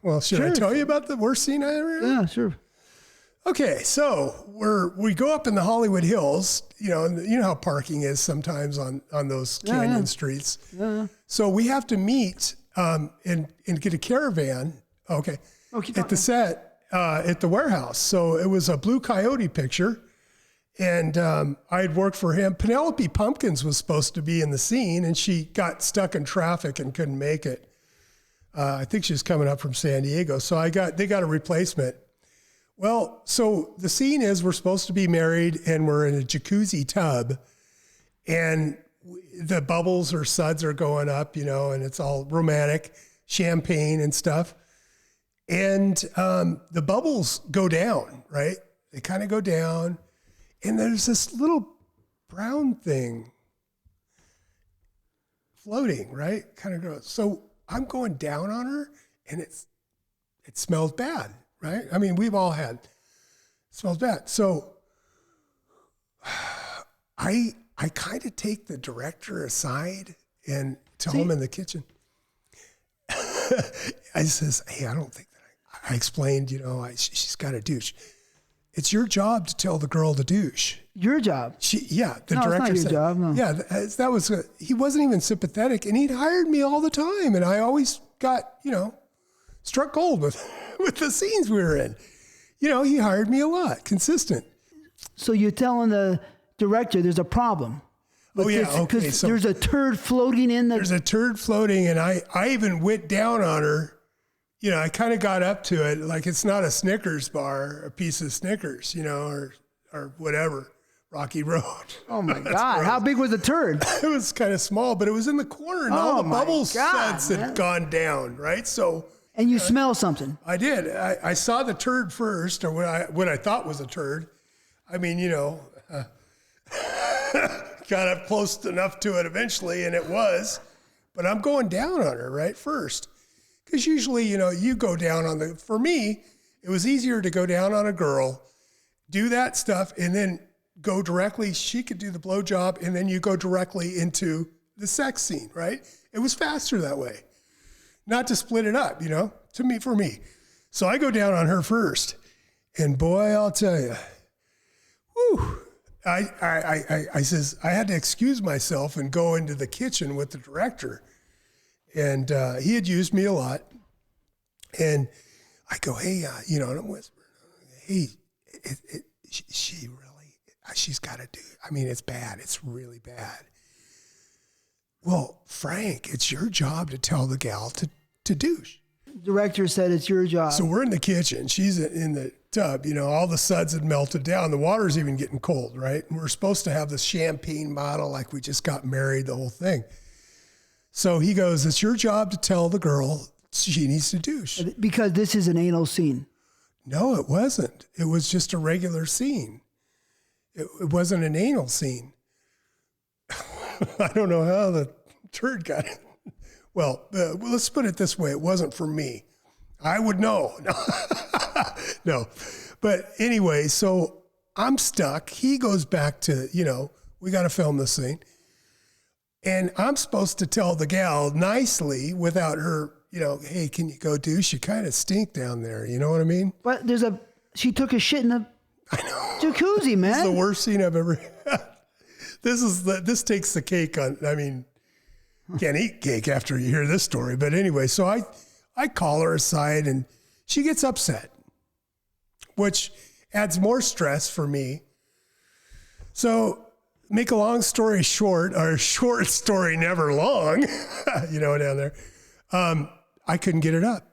Well, should I tell you about the worst scene I ever had? Yeah, sure. Okay, so we go up in the Hollywood Hills, and you know how parking is sometimes on those canyon streets. Yeah. So we have to meet and get a caravan. Okay, at the set at the warehouse. So it was a Blue Coyote picture, and I had worked for him. Penelope Pumpkins was supposed to be in the scene, and she got stuck in traffic and couldn't make it. I think she's coming up from San Diego, so they got a replacement. Well, so the scene is we're supposed to be married and we're in a jacuzzi tub and the bubbles or suds are going up, and it's all romantic, champagne and stuff. And the bubbles go down, right? They kind of go down and there's this little brown thing floating, right? Kind of goes. So I'm going down on her and it smells bad. Right? I mean, we've all had, it smells bad. So I kind of take the director aside and tell him in the kitchen. I says, hey, I don't think that I explained, she's got to douche. It's your job to tell the girl to douche. Your job? The director it's not said, your job, no. Yeah, that was, he wasn't even sympathetic and he'd hired me all the time. And I always got, struck gold with the scenes we were in. He hired me a lot, consistent. So you're telling the director there's a problem. Okay. So there's a turd floating in the... There's a turd floating, and I even went down on her. I kind of got up to it, like it's not a Snickers bar, a piece of Snickers, or whatever, Rocky Road. Oh, my God. How big was the turd? It was kind of small, but it was in the corner, and all the bubble suds had gone down, right? So... And you smell something. I did. I saw the turd first, or what I thought was a turd. I mean, got up close enough to it eventually, and it was. But I'm going down on her, right, first. Because usually, you go down on for me, it was easier to go down on a girl, do that stuff, and then go directly, she could do the blowjob, and then you go directly into the sex scene, right? It was faster that way. Not to split it up, for me. So I go down on her first. And boy, I'll tell you, whew, I says, I had to excuse myself and go into the kitchen with the director. And he had used me a lot. And I go, hey, and I'm whispering, hey, she's got to do it. I mean, it's bad. It's really bad. Well, Frank, it's your job to tell the gal to douche. Director said it's your job. So we're in the kitchen. She's in the tub. All the suds had melted down. The water's even getting cold, right? And we're supposed to have this champagne bottle like we just got married, the whole thing. So he goes, it's your job to tell the girl she needs to douche. Because this is an anal scene. No, it wasn't. It was just a regular scene. It wasn't an anal scene. I don't know how the turd got in. Well, let's put it this way. It wasn't for me. I would know. No. But anyway, so I'm stuck. He goes back to, we got to film this scene. And I'm supposed to tell the gal nicely without her, hey, can you go douche? You kind of stink down there. You know what I mean? But she took a shit in the jacuzzi, man. This is the worst scene I've ever had. This takes the cake on, can't eat cake after you hear this story. But anyway, so I call her aside and she gets upset, which adds more stress for me. So make a long story short, or short story never long, down there, I couldn't get it up.